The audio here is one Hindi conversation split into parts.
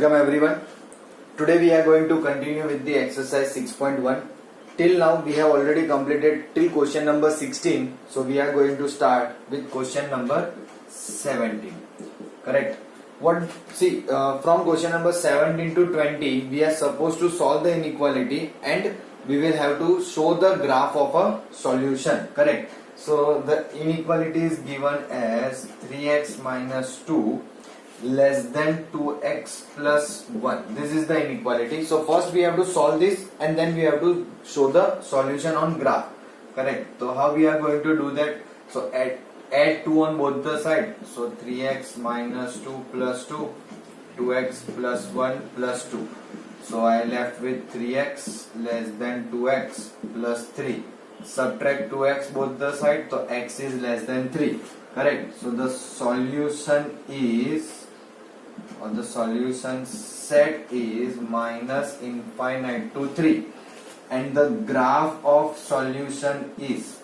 Welcome everyone. Today we are going to continue with the exercise 6.1. Till now we have already completed till question number 16. So we are going to start with question number 17. Correct. From question number 17 to 20 we are supposed to solve the inequality and we will have to show the graph of a solution. Correct. So the inequality is given as 3x minus 2 less than 2x plus 1. This is the inequality. So first we have to solve this and then we have to show the solution on graph. Correct. So how we are going to do that? So add 2 on both the sides. So 3x minus 2 plus 2, 2x plus 1 plus 2. So I left with 3x less than 2x plus 3. Subtract 2x both the sides. So x is less than 3. Correct. So the solution is, or the solution set is minus infinite to 3, and the graph of solution is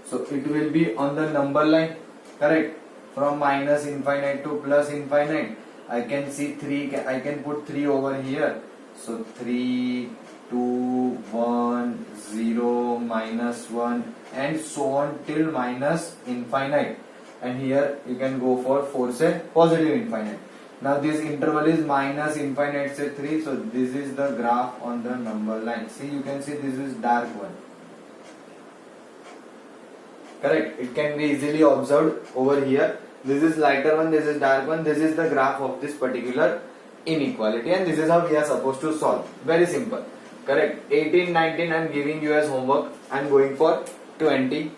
so it will be on the number line. Correct. From minus infinite to plus infinite, I can see 3, I can put 3 over here. So 3, 2, 1, 0, minus 1 and so on till minus infinite, and here you can go for force a positive infinite. Now this interval is minus infinite say 3, so this is the graph on the number line. See, you can see this is dark one. Correct. It can be easily observed over here. This is lighter one, this is dark one. This is the graph of this particular inequality and this is how we are supposed to solve. Very simple. Correct. 18, 19 I am giving you as homework. I am going for 20.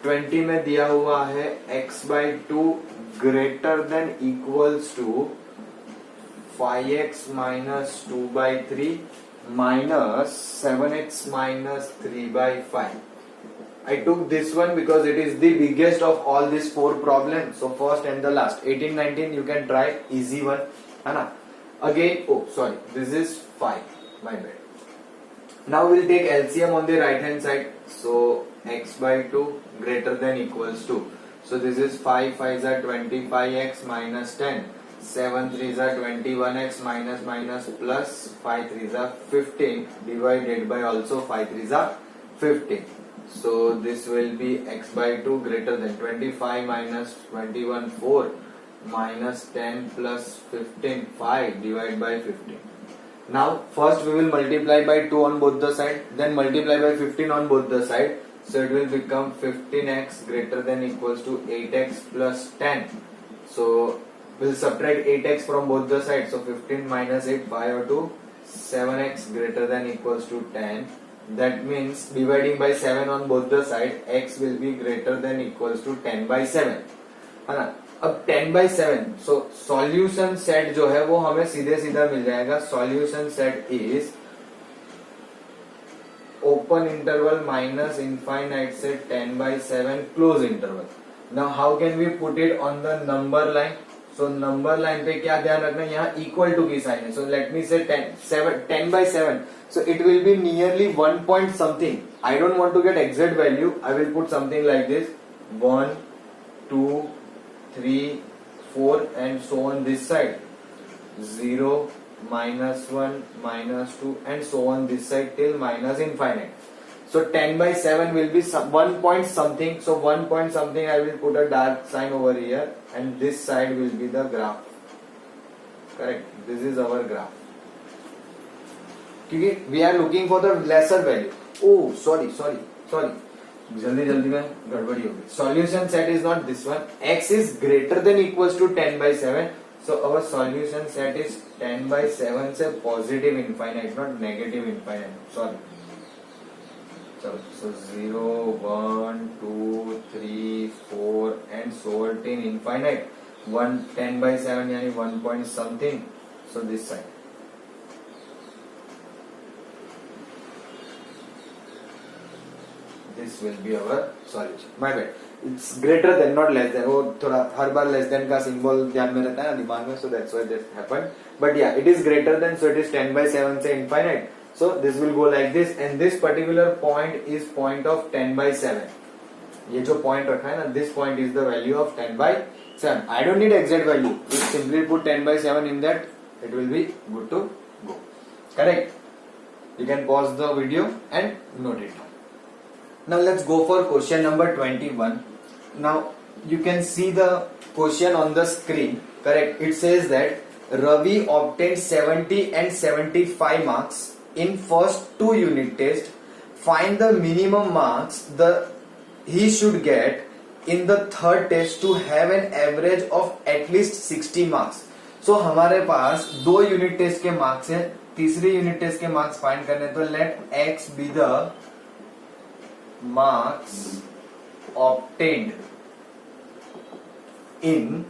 20 में दिया हुआ है x by 2 greater than equals to 5x minus 2 by 3 minus 7x minus 3 by 5. I took this one because it is the biggest of all these 4 problems. So first and the last. 18, 19 you can try easy one. Again, this is 5. My bad. Now we will take LCM on the right hand side. So x by 2 greater than equals to. So this is 5 5s are 25x minus 10. 7 3s are 21x minus plus 5 3s are 15 divided by also 5 3s are 15. So this will be x by 2 greater than 25 minus 21 4 minus 10 plus 15 5 divided by 15. Now first we will multiply by 2 on both the side, then multiply by 15 on both the side. So it will become 15x greater than equals to 8x plus 10. So we'll subtract 8x from both the sides. So 15 minus 8, 5 or 2, 7x greater than equals to 10. That means dividing by 7 on both the sides, x will be greater than equals to 10 by 7. अब 10 by 7, so solution set जो है वो हमें सीधे सीधा मिल जाएगा. Solution set is open interval minus infinite से 10 by 7 close interval. Now how can we put it on the number line? So number line पे क्या ध्यान रखना है, यहाँ equal to की साइन है. So let me say 10 by 7. So it will be nearly 1 point something. I don't want to get exact value. I will put something like this: 1, 2, 3, 4 and so on this side. 0, minus 1, minus 2 and so on this side till minus infinite. So 10 by 7 will be 1 point something. So 1 point something I will put a dark sign over here and this side will be the graph. Correct. This is our graph. क्योंकि we are looking for the lesser value. Oh, sorry. जल्दी में गड़बड़ी होगी. Solution set is not this one. X is greater than equals to 10 by 7. So our solution set is 10 by 7 से positive infinite, not negative infinite. Sorry. So 0, 1, 2, 3, 4 and so on till infinite. 10 by 7 यानी 1 point something. So this side. This will be our solution. My bad. It's greater than, not less than. वो थोड़ा हर बार less than का symbol ध्यान में रहता है ना दिमाग में, so that's why that happened. But yeah, it is greater than, so it is 10 by 7 से infinite. So this will go like this, and this particular point is point of 10 by 7. ये जो पॉइंट रखा है ना, this point is the value of 10/7. I don't need exact value. You simply put 10/7 in that, it will be good to go. Correct? You can pause the video and note it down. Now let's go for question number 21. Now you can see the question on the screen. Correct? It says that Ravi obtained 70 and 75 marks in first 2 unit test. Find the minimum marks he should get in the third test to have an average of at least 60 marks. So हमारे पास 2 यूनिट टेस्ट के मार्क्स है, तीसरी यूनिट टेस्ट के मार्क्स फाइंड करने, तो let x be the marks obtained in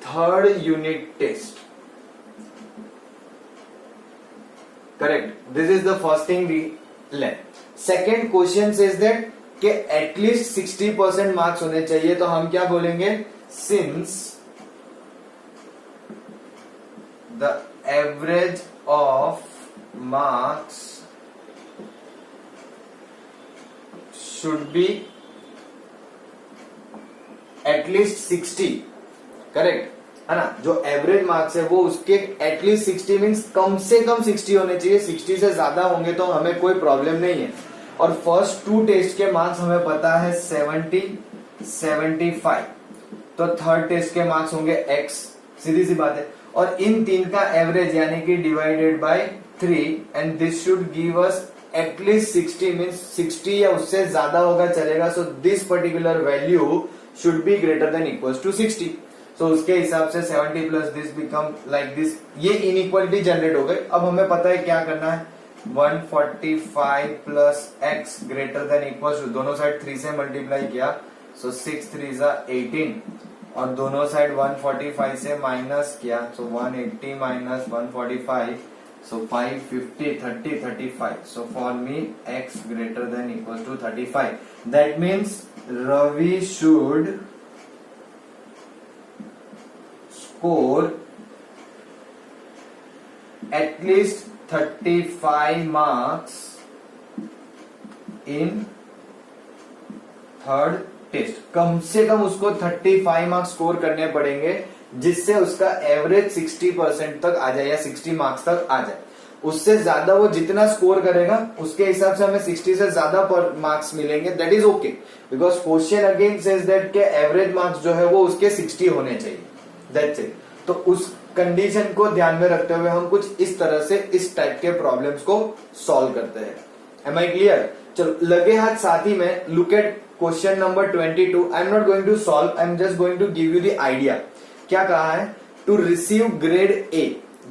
third unit test. Correct? This is the first thing we learn. Second question says that कि एटलीस्ट 60% मार्क्स होने चाहिए, तो हम क्या बोलेंगे, since the average of marks should be at least 60. Correct है ना? जो एवरेज मार्क्स है वो उसके एटलीस्ट 60 मीन्स कम से कम 60 होने चाहिए. 60 से ज्यादा होंगे तो हमें कोई प्रॉब्लम नहीं है. और फर्स्ट 2 टेस्ट के मार्क्स हमें पता है 70, 75, तो थर्ड टेस्ट के मार्क्स होंगे x. सीधी सी बात है. और इन 3 का एवरेज यानी कि divided by 3 and this should give us at least 60 means 60 या उससे ज्यादा होगा चलेगा. So this particular value should be greater than equals to 60. सो उसके हिसाब से 70 plus this become like this. ये इनइक्वालिटी जनरेट हो गई. अब हमें पता है क्या करना है. 145 plus x greater than equals to, दोनों साइड 3 से मल्टीप्लाई किया, सो 6 3 18, और दोनों साइड 145 से माइनस किया, so 180 minus 145, so 550, 30, 35. So for me x greater than equals to 35. That means Ravi should score at least 35 marks in third test. कम से कम उसको 35 मार्क्स स्कोर करने पड़ेंगे जिससे उसका एवरेज 60% तक आ जाए या 60 मार्क्स तक आ जाए. उससे ज्यादा वो जितना स्कोर करेगा उसके हिसाब से हमें 60 से ज्यादा पर मार्क्स मिलेंगे. That is okay because question again says that के एवरेज मार्क्स जो है वो उसके 60 होने चाहिए. That's it. तो उस कंडीशन को ध्यान में रखते हुए हम कुछ इस तरह से इस टाइप के प्रॉब्लम्स को सॉल्व करते हैं. Am I clear? चलो लगे हाथ साथी में look at question number 22. I am not going to solve, I am just going to give you the idea. क्या कहा है? To receive grade A.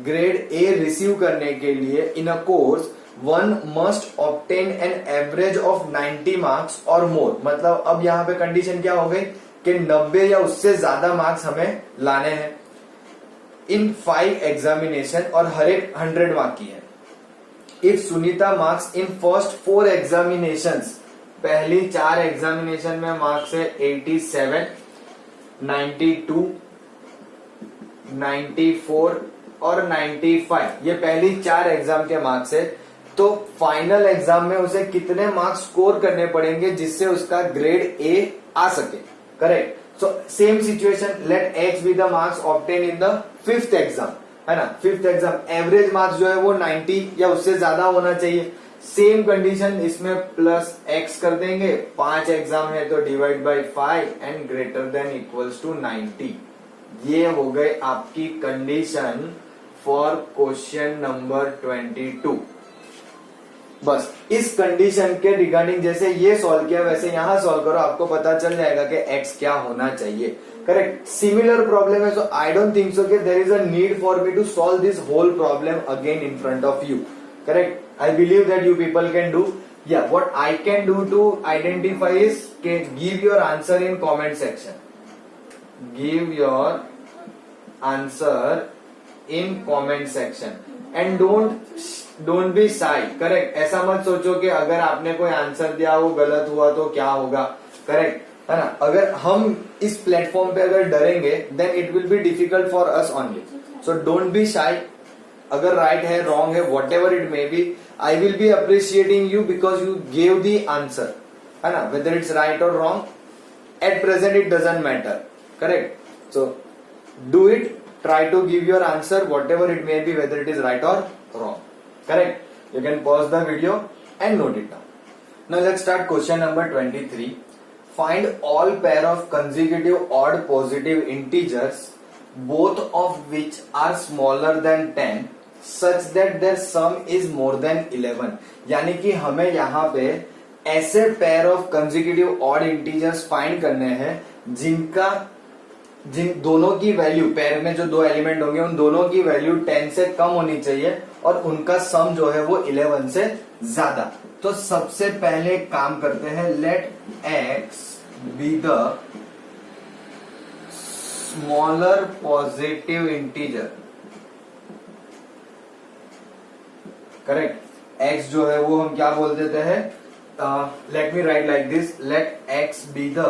Grade A receive करने के लिए in a course one must obtain an average of 90 marks और मोर. मतलब अब यहाँ पे कंडीशन क्या हो गई कि 90 या उससे ज्यादा मार्क्स हमें लाने हैं इन 5 एग्जामिनेशन, और हर एक 100 मार्क की है. If Sunita marks in first 4 examinations, पहली 4 एग्जामिनेशन में मार्क्स है 87, 92, 94 और 95. ये पहली 4 एग्जाम के मार्क्स है. तो फाइनल एग्जाम में उसे कितने मार्क्स स्कोर करने पड़ेंगे जिससे उसका ग्रेड ए आ सके. Correct? So same situation, let x be the marks obtained in the 5th exam, है ना? 5th exam एवरेज मार्क्स जो है वो 90 या उससे ज्यादा होना चाहिए. सेम कंडीशन इसमें प्लस x कर देंगे. 5 एग्जाम है तो divide by 5 and greater than equals to 90. ये हो गए आपकी कंडीशन फॉर क्वेश्चन नंबर 22. बस इस कंडीशन के रिगार्डिंग जैसे ये सॉल्व किया वैसे यहां सॉल्व करो, आपको पता चल जाएगा कि x क्या होना चाहिए. करेक्ट? सिमिलर प्रॉब्लम है, so I don't think so कि there is a need for me to solve this whole problem again in front of you. Correct? I believe that you people can do. या what I can do to identify is के give your answer in comment section. Give your answer in comment section and don't be shy. Correct? ऐसा मत सोचो कि अगर आपने कोई आंसर दिया वो गलत हुआ तो क्या होगा. करेक्ट है ना? अगर हम इस प्लेटफॉर्म पे अगर डरेंगे then it will be difficult for us only. So don't be shy. अगर राइट है रॉन्ग है whatever it may be, I will be appreciating you because you gave the answer. है ना, whether it's right or wrong, at present it doesn't matter, correct? So do it, try to give your answer whatever it may be, whether it is right or wrong, correct? You can pause the video and note it down. Now let's start question number 23. Find all pair of consecutive odd positive integers both of which are smaller than 10 such that their sum is more than 11. यानी कि हमें यहाँ पे ऐसे pair of consecutive odd integers find करने हैं जिन दोनों की वैल्यू, पेयर में जो दो एलिमेंट होंगे उन दोनों की वैल्यू 10 से कम होनी चाहिए और उनका सम जो है वो 11 से ज्यादा. तो सबसे पहले काम करते हैं, let x be the smaller positive integer, correct. x जो है वो हम क्या बोल देते हैं, let me write like this, let x be the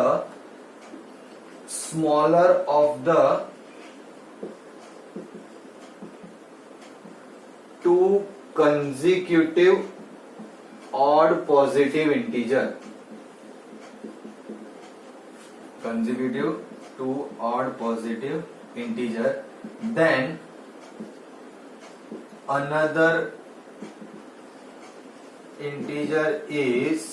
smaller of the two consecutive odd positive integer, consecutive two odd positive integer, then another integer is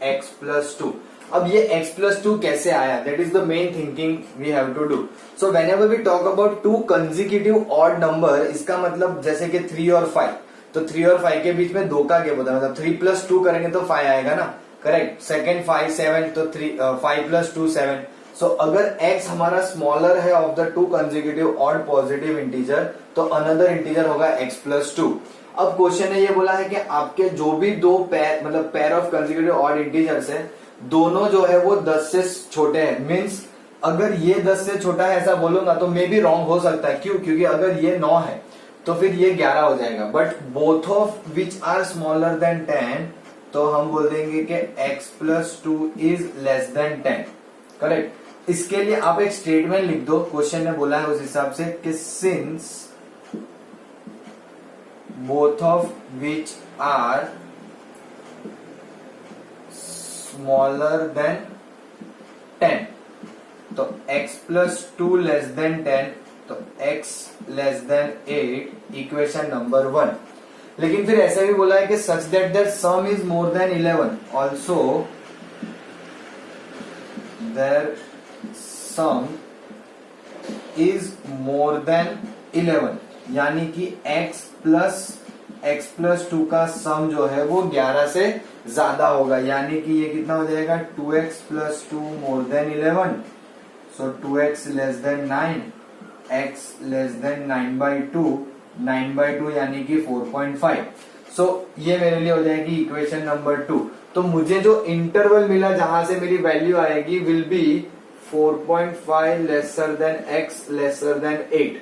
x plus 2. अब ये x प्लस 2 कैसे आया, that is the main thinking we have to do. So whenever we talk about two consecutive odd number, इसका मतलब जैसे कि 3 और 5, तो 3 और 5 के बीच में 2 का गैप होता है, मतलब 3 प्लस 2 करेंगे तो 5 आएगा ना, करेक्ट. सेकेंड 5 7, तो 5 प्लस 2 7. सो अगर x हमारा स्मॉलर है of the two consecutive odd positive integer, तो अनदर इंटीजर होगा x प्लस 2. अब क्वेश्चन ने ये बोला है कि आपके जो भी दो पेयर, मतलब pair of consecutive odd integers है, दोनों जो है वो 10 से छोटे हैं. मींस अगर ये 10 से छोटा है ऐसा बोलूंगा तो मे बी रॉन्ग हो सकता है. क्यों? क्योंकि अगर ये 9 है तो फिर ये 11 हो जाएगा. But both of which are smaller than 10, तो हम बोल देंगे कि x plus 2 is less than 10, correct. इसके लिए आप एक स्टेटमेंट लिख दो, क्वेश्चन ने बोला है उस हिसाब से कि since both of which are smaller than 10, तो x plus 2 less than 10, तो x less than 8, equation number 1. लेकिन फिर ऐसा भी बोला है कि such that their sum is more than 11, also their sum is more than 11, यानी कि x प्लस 2 का सम जो है वो 11 से ज्यादा होगा. यानी कि ये कितना हो जाएगा, 2x प्लस 2 मोर देन 11, सो 2x less then 9, x less then 9/2, 9/2 यानी कि 4.5. सो ये मेरे लिए हो जाएगी इक्वेशन नंबर 2. तो मुझे जो इंटरवल मिला जहां से मेरी वैल्यू आएगी will be 4.5 lesser than x lesser than 8,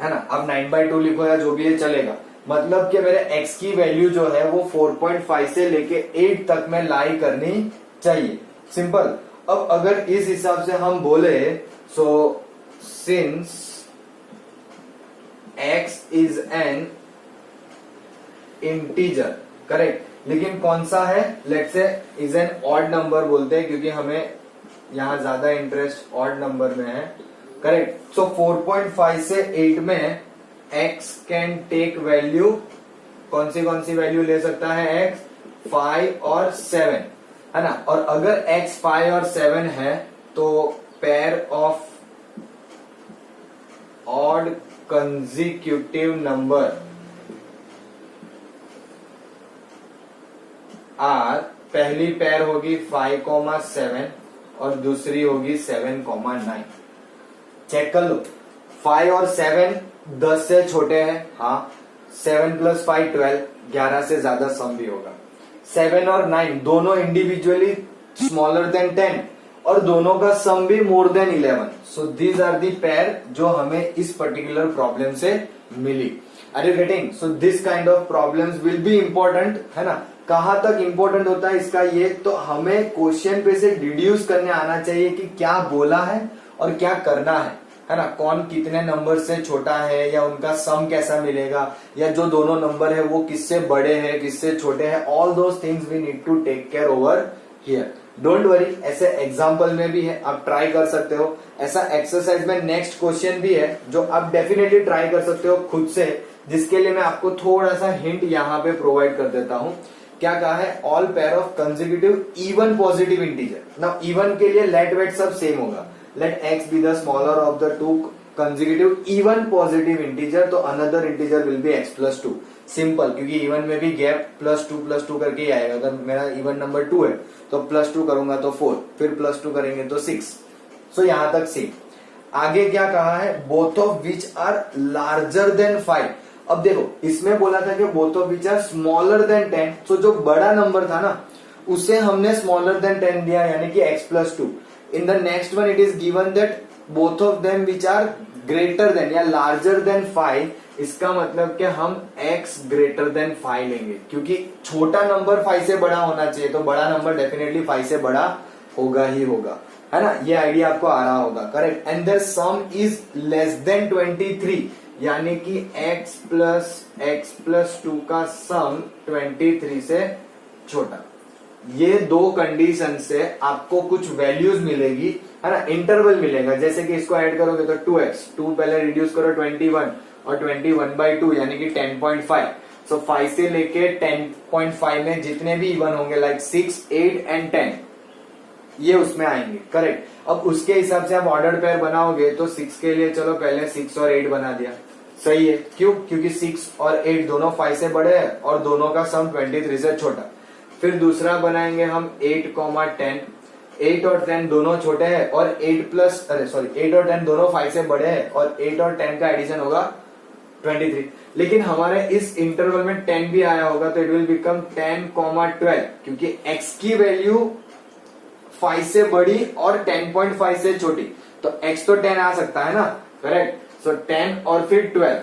है ना. अब 9/2 लिखो या जो भी है चलेगा, मतलब कि मेरे x की वैल्यू जो है वो 4.5 से लेके 8 तक में लाई करनी चाहिए. सिंपल. अब अगर इस हिसाब से हम बोले, so since x is an integer, correct. लेकिन कौन सा है, let's say is an odd number बोलते हैं क्योंकि हमें यहां ज्यादा इंटरेस्ट ऑड नंबर में है, करेक्ट. सो 4.5 से 8 में x कैन टेक वैल्यू, कौन सी वैल्यू ले सकता है x, 5 और 7, है ना. और अगर x 5 और 7 है तो pair of odd consecutive number are, पहली पेयर होगी 5,7 और दूसरी होगी 7,9. चेक कर लो, 5 और 7 10 से छोटे हैं, हाँ. 7 प्लस 5 12, 11 से ज्यादा सम भी होगा. 7 और 9 दोनों इंडिविजुअली स्मॉलर देन 10 और दोनों का सम भी more than 11. So these are the pair जो हमें इस पर्टिकुलर प्रॉब्लम से मिली. Are you getting? So this kind of problems will be important, है ना. कहां तक इंपॉर्टेंट होता है इसका ये, तो हमें क्वेश्चन पे से डिड्यूस करने आना चाहिए कि क्या बोला है और क्या करना है ना. कौन कितने नंबर से छोटा है या उनका सम कैसा मिलेगा, या जो दोनों नंबर है वो किससे बड़े हैं किससे छोटे हैं. All those things we need to take care over here. Don't worry, ऐसे एग्जाम्पल में भी है, आप ट्राई कर सकते हो। ऐसा एक्सरसाइज में नेक्स्ट क्वेश्चन भी है जो आप डेफिनेटली ट्राई कर सकते हो खुद से, जिसके लिए मैं आपको थोड़ा सा हिंट यहाँ पे प्रोवाइड कर देता हूं। क्या कहा है, all pair of consecutive even positive integer. Now even के लिए लेट वेट सब सेम होगा, let x be the smaller of the two consecutive even positive integer, तो another integer will be x plus two. Simple, क्योंकि इवन में भी गैप प्लस टू करके ही आएगा। अगर मेरा इवन नंबर 2 है तो प्लस 2 करूंगा तो 4, फिर प्लस 2 करेंगे तो 6। सो यहां तक सेम। आगे क्या कहा है, both of which are larger than 5। अब देखो इसमें बोला था कि both of which are smaller than 10, तो जो बड़ा नंबर था ना उसे हमने स्मॉलर देन 10 दिया, यानी कि x plus 2। In the next one it is given that both of them which are greater than या लार्जर देन 5। इसका मतलब कि हम x ग्रेटर देन 5 लेंगे, क्योंकि छोटा नंबर 5 से बड़ा होना चाहिए, तो बड़ा नंबर डेफिनेटली 5 से बड़ा होगा ही होगा, है ना। ये आइडिया आपको आ रहा होगा, correct. And their sum is less than 23, यानी कि x प्लस 2 का सम 23 से छोटा। ये दो कंडीशन से आपको कुछ वैल्यूज मिलेगी, है ना, इंटरवल मिलेगा। जैसे कि इसको ऐड करोगे तो 2x, 2 पहले रिड्यूस करो 21 और 21/2 यानी कि 10.5। सो 5 से लेके 10.5 में जितने भी इवन होंगे लाइक 6, 8 एंड 10 ये उसमें आएंगे, करेक्ट। अब उसके हिसाब से आप ऑर्डर पेयर बनाओगे तो 6 के लिए चलो पहले 6 और 8 बना दिया, सही है। क्यों, क्योंकि 6 और 8 दोनों 5 से बड़े हैं और दोनों का सम 23 से छोटा। फिर दूसरा बनाएंगे हम 8, 10। 8 और 10 दोनों छोटे हैं और 8 और 10 दोनों 5 से बड़े हैं और 8 और 10 का एडिशन होगा 23। लेकिन हमारे इस इंटरवल में 10 भी आया होगा तो इट विल बिकम 10, 12, क्योंकि x की वैल्यू 5 से बड़ी और 10.5 से छोटी, तो x तो 10 आ सकता है ना, करेक्ट। सो 10 और फिर 12,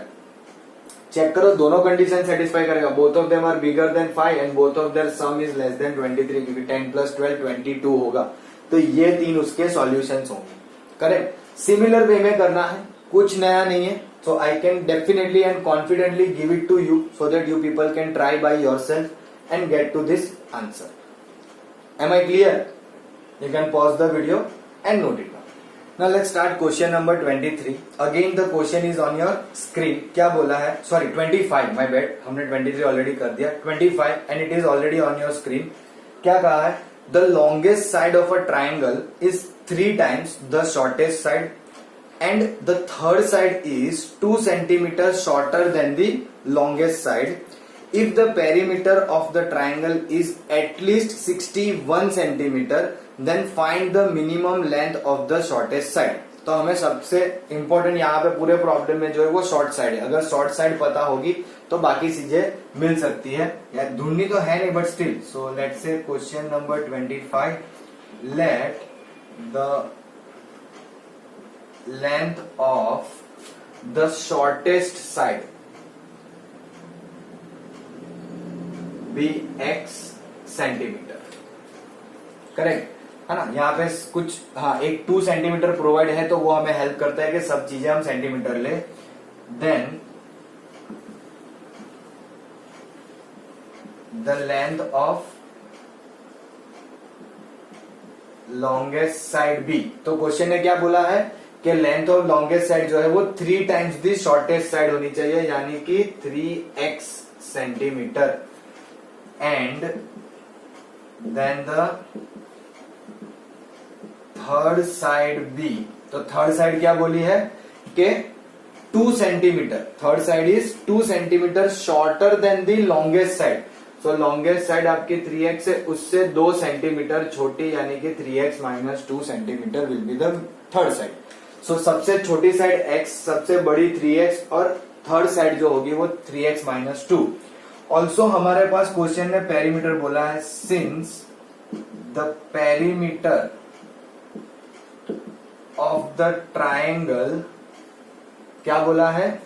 चेक करो दोनों कंडीशन सेटिस्फाई करेगा। Both of them are bigger than 5 and both of their sum is less than 23, क्योंकि 10 प्लस 12 22 होगा। तो ये तीन उसके सॉल्यूशंस होंगे, करेक्ट। सिमिलर वे में करना है, कुछ नया नहीं है। So I can definitely and confidently give it to you so that you people can try by yourself and get to this answer. Am I clear? You can pause the video and note it down. Now let's start question number 23. Again the question is on your screen. क्या बोला है? Sorry 25. My bad. हमने 23 already कर दिया. 25 and it is already on your screen. क्या कहा है? The longest side of a triangle is 3 times the shortest side, and the third side is 2 centimeters shorter than the longest side. If the perimeter of the triangle is at least 61 centimeter, then find the minimum length of the shortest side. तो हमें सबसे इंपॉर्टेंट यहाँ पे पूरे प्रॉब्लम में जो है वो शॉर्ट साइड है। अगर शॉर्ट साइड पता होगी तो बाकी चीजें मिल सकती है, या ढूंढनी तो है नहीं but still. So let's say question number 25, let the length of the shortest side be x centimetre, correct है ना। यहाँ पे कुछ एक 2 सेंटीमीटर प्रोवाइड है तो वो हमें हेल्प करता है कि सब चीजें हम सेंटीमीटर ले। Then the length of longest side be. तो क्वेश्चन ने क्या बोला है कि लेंथ ऑफ लॉन्गेस्ट साइड जो है वो 3 टाइम्स दी शॉर्टेस्ट साइड होनी चाहिए, यानी कि 3x centimetre. And then the third side be. तो थर्ड साइड क्या बोली है कि 2 centimetre, third side is 2 centimetre shorter than the longest side. So longest side आपकी 3x है, उससे 2 सेंटीमीटर छोटी, यानी कि 3x minus 2 centimetre will be the third side. So सबसे छोटी साइड x, सबसे बड़ी 3x और थर्ड साइड जो होगी वो 3x माइनस 2। ऑल्सो हमारे पास क्वेश्चन में पेरीमीटर बोला है, since the perimeter of the triangle, क्या बोला है,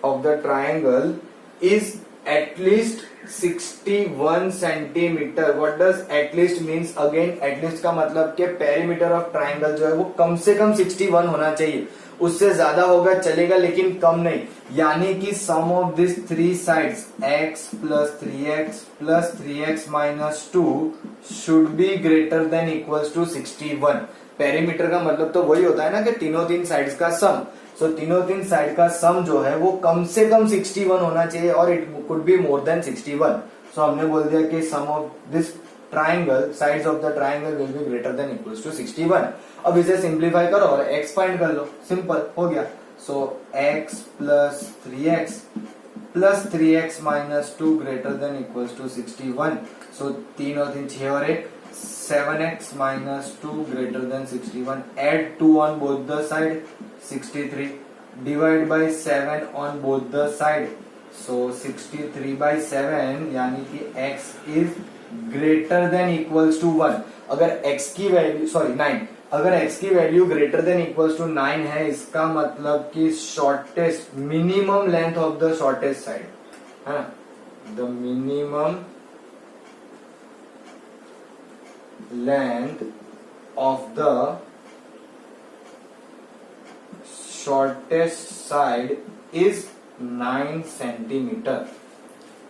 of the triangle is at least 61 centimetre. What does at least means? Again at least का मतलब कि पेरीमीटर ऑफ ट्राइंगल जो है वो कम से कम 61 होना चाहिए। उससे ज्यादा होगा चलेगा लेकिन कम नहीं, यानी कि sum of this three sides x plus 3x plus 3x minus 2 should be greater than equals to 61। Perimeter का मतलब तो वही होता है ना कि तीन साइड्स का सम। सो तीन साइड का सम जो है वो कम से कम 61 होना चाहिए और it could be more than 61। So हमने बोल दिया कि sum of this triangle sides of the triangle will be greater than equals to 61। अब इसे सिंप्लीफाई करो और x फाइंड कर लो, सिंपल हो गया। So x plus 3x plus 3x minus 2 greater than equals to 61। So 3 और 3 6 और 1 7x minus 2 greater than 61। Add 2 on both the side 63 divide by 7 on both the side. So 63 by 7 यानी कि x is greater than equals to 1। अगर x की वैल्यू 9, अगर x की वैल्यू ग्रेटर देन इक्वल्स टू 9 है, इसका मतलब कि shortest minimum length of the shortest side है ना, the minimum length of the shortest side is 9 centimetre.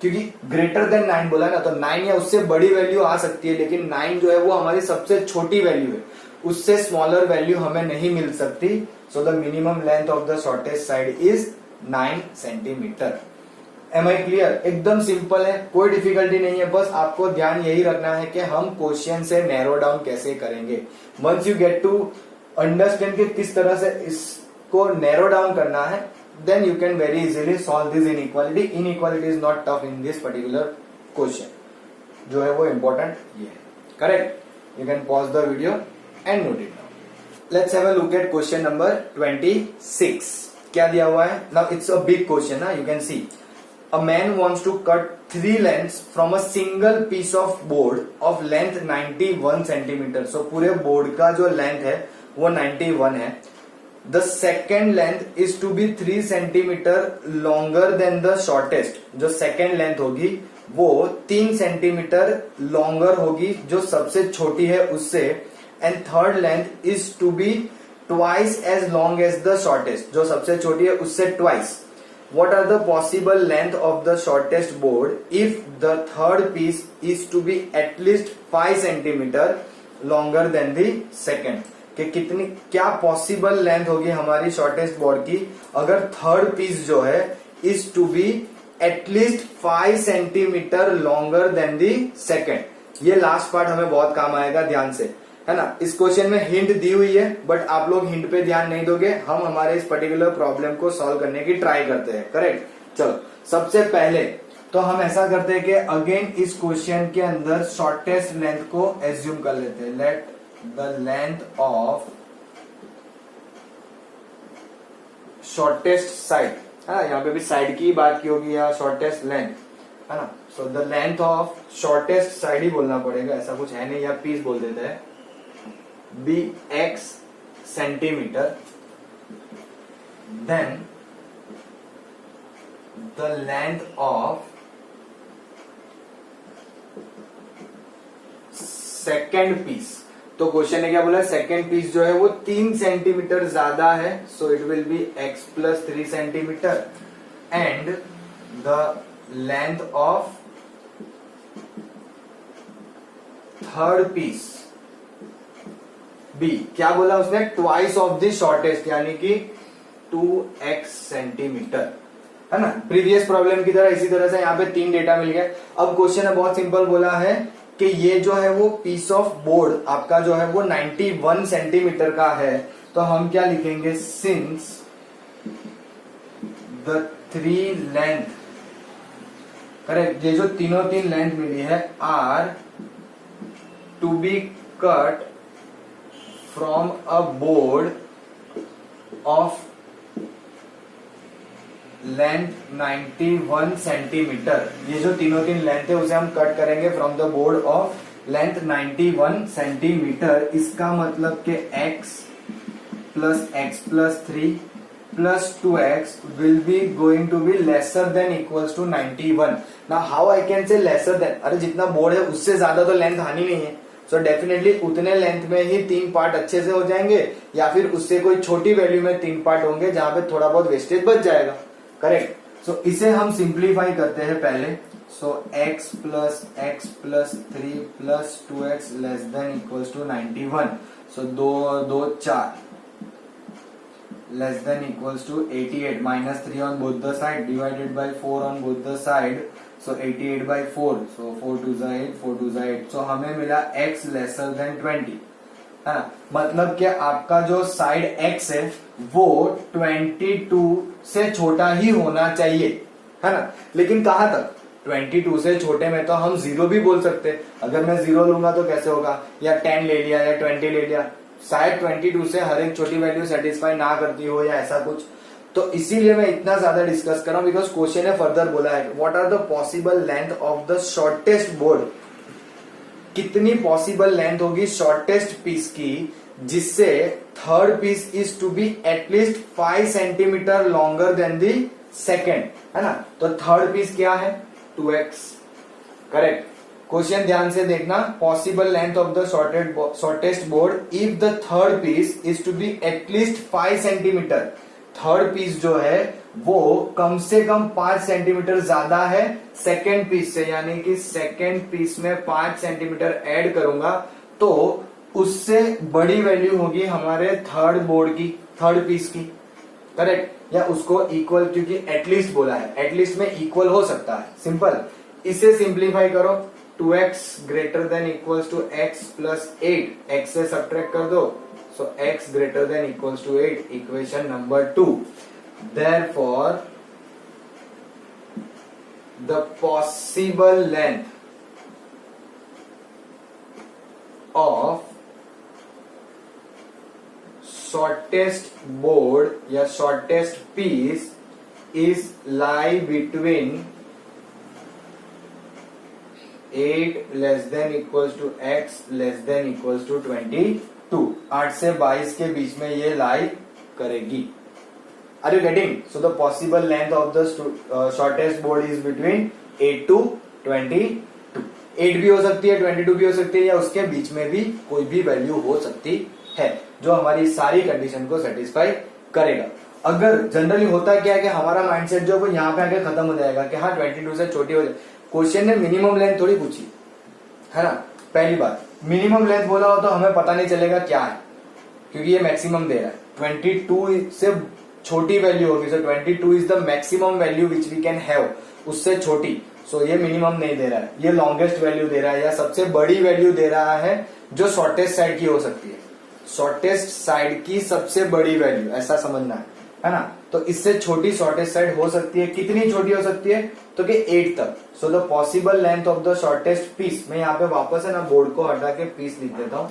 क्योंकि ग्रेटर देन 9 बोला ना, तो 9 या उससे बड़ी वैल्यू आ सकती है, लेकिन 9 जो है वो हमारी सबसे छोटी वैल्यू है, उससे स्मॉलर वैल्यू हमें नहीं मिल सकती। So the minimum length of the shortest side is 9 centimetre. Am I clear? एकदम सिंपल है, कोई डिफिकल्टी नहीं है, बस आपको ध्यान यही रखना है कि हम क्वेश्चन से नैरो डाउन कैसे करेंगे। Once you get to understand कि किस तरह से इसको नैरो डाउन करना है, then you can very easily solve this inequality. Inequality is not tough in this particular question. जो है वो important ये है, correct? You can pause the video and note it down. Let's have a look at question number 26. क्या दिया हुआ है? Now it's a big question ना, you can see. A man wants to cut 3 lengths from a single piece of board of length 91 centimeter. So पूरे board का जो length है वो 91 है। The second length is to be 3 centimeter longer than the shortest. जो second length होगी वो 3 सेंटीमीटर longer होगी जो सबसे छोटी है उससे, and third length is to be twice as long as the shortest. जो सबसे छोटी है उससे twice. What are the possible length of the shortest board if the third piece is to be at least 5 centimeter longer than the second? कि कितनी क्या पॉसिबल लेंथ होगी हमारी शॉर्टेस्ट बोर्ड की अगर थर्ड पीस जो है is to be at least 5 centimetre longer than the second. ये लास्ट पार्ट हमें बहुत काम आएगा, ध्यान से, है ना। इस क्वेश्चन में हिंट दी हुई है बट आप लोग हिंट पे ध्यान नहीं दोगे, हम हमारे इस पर्टिकुलर प्रॉब्लम को सॉल्व करने की ट्राई करते हैं, करेक्ट। चलो सबसे पहले तो हम ऐसा करते हैं कि अगेन इस क्वेश्चन के अंदर शॉर्टेस्ट लेंथ को एज्यूम कर लेते हैं। Let the length of shortest side, है ना, यहाँ पे भी साइड की बात की होगी या शॉर्टेस्ट लेंथ, है ना। So the length of shortest side ही बोलना पड़ेगा, ऐसा कुछ है नहीं, या पीस बोल देते हैं, be x centimetre, then the length of second piece. तो क्वेश्चन ने क्या बोला, सेकेंड पीस जो है वो 3 सेंटीमीटर ज्यादा है, so it will be x plus 3 centimetre, and the length of third piece be, क्या बोला उसने, ट्वाइस ऑफ द शॉर्टेस्ट, यानी कि 2x सेंटीमीटर, है ना। प्रीवियस प्रॉब्लम की तरह इसी तरह से यहाँ पे 3 डेटा मिल गया। अब क्वेश्चन है बहुत सिंपल, बोला है कि ये जो है वो पीस ऑफ बोर्ड आपका जो है वो 91 सेंटीमीटर का है, तो हम क्या लिखेंगे, सिंस द 3 लेंथ, करेक्ट, ये जो तीन लेंथ मिली है are to be cut from a board of length 91 centimetre. ये जो तीन लेंथ है उसे हम कट करेंगे from the board of length 91 centimetre. इसका मतलब कि x plus x plus 3 plus 2x will be going to be lesser than equals to 91। Now how I can say lesser than, अरे जितना बोर्ड है उससे ज्यादा तो लेंथ आनी नहीं है, सो डेफिनेटली उतने लेंथ में ही 3 पार्ट अच्छे से हो जाएंगे, या फिर उससे कोई छोटी वैल्यू में 3 पार्ट होंगे जहां पे थोड़ा बहुत वेस्टेज बच जाएगा। करेक्ट। सो इसे हम सिंप्लीफाई करते हैं पहले। So x plus 3 plus 2x less than equals to 91। So 2 4 less than equals to 88 minus 3 on both the side divided by 4 on both the side. So 88 by 4. So 4 2 is 8, 4 2 is 8. So हमें मिला x lesser than 20 है ना। मतलब कि आपका जो साइड x है वो 22 से छोटा ही होना चाहिए, है ना। लेकिन कहां तक? 22 से छोटे में तो हम 0 भी बोल सकते। अगर मैं 0 लूंगा तो कैसे होगा, या 10 ले लिया या 20 ले लिया, शायद 22 से हर एक छोटी वैल्यू सेटिस्फाई ना करती हो या ऐसा कुछ। तो इसीलिए मैं इतना ज्यादा डिस्कस कर रहा हूं, बिकॉज क्वेश्चन ने फर्दर बोला है what are the possible length of the shortest board. कितनी पॉसिबल लेंथ होगी शॉर्टेस्ट पीस की जिससे third piece is to be at least 5 centimetre longer than the second, है ना। तो थर्ड पीस क्या है? 2x। करेक्ट। क्वेश्चन ध्यान से देखना। Possible length of the shortest board if the third piece is to be at least 5 centimetre. Third piece जो है वो कम से कम 5 सेंटीमीटर ज्यादा है सेकेंड पीस से, यानी कि सेकेंड पीस में 5 सेंटीमीटर ऐड करूंगा तो उससे बड़ी वैल्यू होगी हमारे थर्ड बोर्ड की, थर्ड पीस की। करेक्ट। या उसको इक्वल, क्योंकि एटलीस्ट बोला है, एटलीस्ट में इक्वल हो सकता है। सिंपल। इसे सिंप्लीफाई करो। 2x greater than equals to x plus 8, x से सब्ट्रैक्ट कर दो। So x greater than equals to 8, equation number 2। Therefore the possible length of shortest board या shortest piece is lie between 8 less than equals to x less than equals to 22। 8 से 22 के बीच में ये लाई करेगी। Are you getting? So the possible length of the shortest board is between 8 to 22। 8 भी हो सकती है, 22 भी हो सकती है, या उसके बीच में भी कोई भी वैल्यू हो सकती है जो हमारी सारी कंडीशन को सेटिस्फाई करेगा। अगर जनरली होता क्या है कि हमारा माइंडसेट जो वो यहाँ पे आके खत्म हो जाएगा कि हाँ 22 से छोटी हो जाए। क्वेश्चन ने मिनिमम लेंथ थोड़ी पूछी है ना। पहली बात, मिनिमम लेंथ बोला हो तो हमें पता नहीं चलेगा क्या है, क्योंकि ये मैक्सिमम दे रहा है। 22 से छोटी वैल्यू होगी, so 22 is the maximum value which we can have, उससे छोटी। सो ये मिनिमम नहीं दे रहा है, ये लॉन्गेस्ट वैल्यू दे रहा है, या सबसे बड़ी वैल्यू दे रहा है जो शॉर्टेस्ट साइड की हो सकती है। शॉर्टेस्ट साइड की सबसे बड़ी वैल्यू, ऐसा समझना है ना। तो इससे छोटी शॉर्टेस्ट साइड हो सकती है, कितनी छोटी हो सकती है? तो कि 8 तक। So the possible length of the shortest piece, मैं यहाँ पे वापस है ना बोर्ड को हटा के पीस लिख देता हूँ,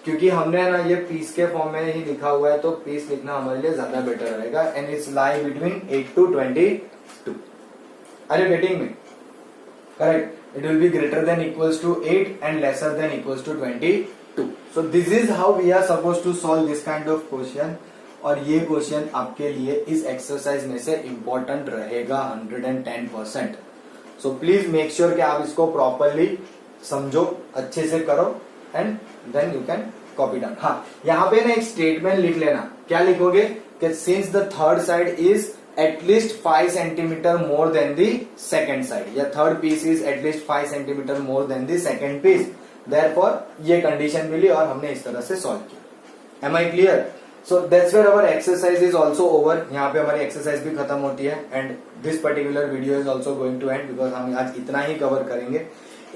क्योंकि हमने ना ये पीस के फॉर्म में ही लिखा हुआ है, तो पीस लिखना हमारे लिए ज्यादा बेटर रहेगा। And it's lie between 8 to 22। Are you getting me? Correct. It will be greater than equals to 8 and lesser than equals to 22। So this is how we are suppose to solve this kind of question. और ये क्वेश्चन आपके लिए इस एक्सरसाइज में से इंपॉर्टेंट रहेगा 110%। सो प्लीज मेक श्योर कि आप इसको प्रॉपरली समझो, अच्छे से करो, and then you can copy down. हाँ, यहाँ पे ना एक स्टेटमेंट लिख लेना। क्या लिखोगे? कि since the third side is at least 5 centimetre more than the second side, या third piece is at least 5 centimetre more than the second piece, therefore ये कंडीशन मिली और हमने इस तरह से सॉल्व किया। Am I clear? So that's where our exercise is also over. यहाँ पे हमारी एक्सरसाइज भी खत्म होती है, and this particular video is also going to end, because हम आज इतना ही कवर करेंगे।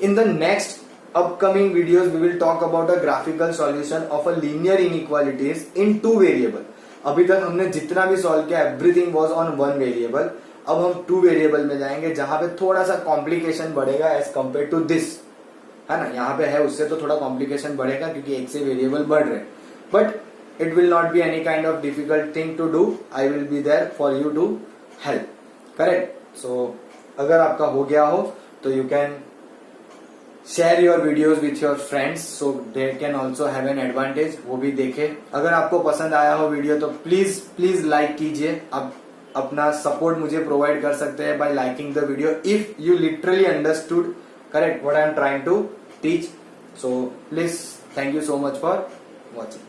इन the next upcoming videos we will talk about a graphical solution of a linear inequalities in 2 variable। अभी तक हमने जितना भी सॉल्व किया एवरीथिंग वाज ऑन 1 वेरिएबल। अब हम 2 वेरिएबल में जाएंगे जहां पे थोड़ा सा कॉम्प्लिकेशन बढ़ेगा एज कम्पेयर टू दिस, है ना। यहाँ पे है उससे तो थोड़ा कॉम्प्लिकेशन बढ़ेगा क्योंकि एक से वेरिएबल बढ़ रहे हैं, but it will not be any kind of difficult thing to do. I will be there for you to help. Correct. So अगर आपका हो गया हो तो you can share your videos with your friends, so they can also have an advantage, वो भी देखे। अगर आपको पसंद आया हो वीडियो तो प्लीज प्लीज लाइक कीजिए। आप अपना सपोर्ट मुझे प्रोवाइड कर सकते हैं by liking the video if you literally understood correct what I am trying to teach. So please, thank you so much for watching.